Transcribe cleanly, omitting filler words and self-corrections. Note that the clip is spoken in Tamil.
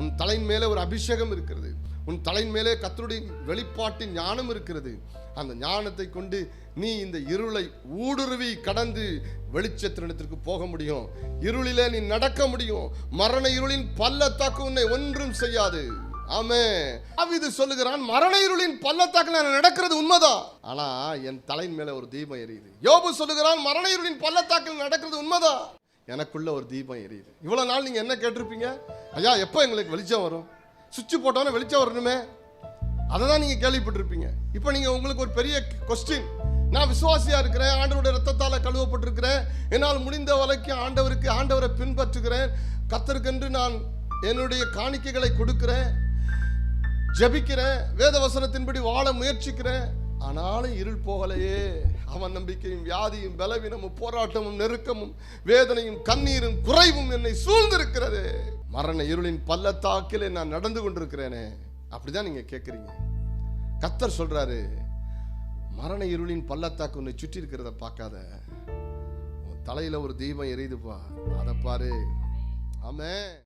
உன் தலையின் மேலே ஒரு அபிஷேகம் இருக்கிறது. உன் தலையின் மேலே கர்த்தருடைய வெளிப்பாட்டின் ஞானம் இருக்கிறது. அந்த ஞானத்தை கொண்டு நீ இந்த இருளை ஊடுருவி கடந்து வெளிச்சத்தினிடத்திற்கு போக முடியும். இருளிலே நீ நடக்க முடியும். மரண இருளின் பள்ளத்தாக்கு உன்னை ஒன்றும் செய்யாது. ஆமென். தாவீது சொல்லுகிறான், மரண இருளின் பள்ளத்தாக்குல நான் நடக்கிறது உண்மைதான், ஆனா என் தலையின் மேல ஒரு தீபம் எரியுது. யோபு சொல்லுகிறான், மரண இருளின் பள்ளத்தாக்கில் நடக்கிறது உண்மைதான், எனக்குள்ள ஒரு தீபம் எரியுது. இவ்வளவு நாள் நீங்க என்ன கேட்டிருப்பீங்க? ஐயா எப்போ எங்களுக்கு வெளிச்சம் வரும்? சுவிட்ச் போட்டோன்னே வெளிச்சம் வரணுமே, அதை தான் நீங்க கேள்விப்பட்டிருப்பீங்க. இப்போ நீங்க உங்களுக்கு ஒரு பெரிய கொஸ்டின், நான் விசுவாசியா இருக்கிறேன், ஆண்டவருடைய ரத்தத்தால் கழுவப்பட்டிருக்கிறேன், என்னால் முடிந்த வரைக்கும் ஆண்டவரை பின்பற்றுகிறேன், கர்த்தருக்கென்று நான் என்னுடைய காணிக்கைகளை கொடுக்கிறேன், ஜெபிக்கிறேன், வேத வசனத்தின்படி வாழ முயற்சிக்கிறேன், ஆனாலும் இருள் போகலையே. அவன் நம்பிக்கையும் வியாதியும் பலவீனமும் போராட்டமும் நெருக்கமும் வேதனையும் கண்ணீரும் குறைவும் என்னை சூழ்ந்திருக்கிறது. மரண இருளின் பள்ளத்தாக்கிலே நான் நடந்து கொண்டிருக்கிறேனே. அப்படிதான் நீங்க கேட்குறீங்க. கர்த்தர் சொல்றாரு, மரண இருளின் பள்ளத்தாக்கு உன்னை சுற்றி இருக்கிறத பார்க்காத, உன் தலையில ஒரு தீபம் எரியுதுப்பா, அதை பாரு. ஆமென்.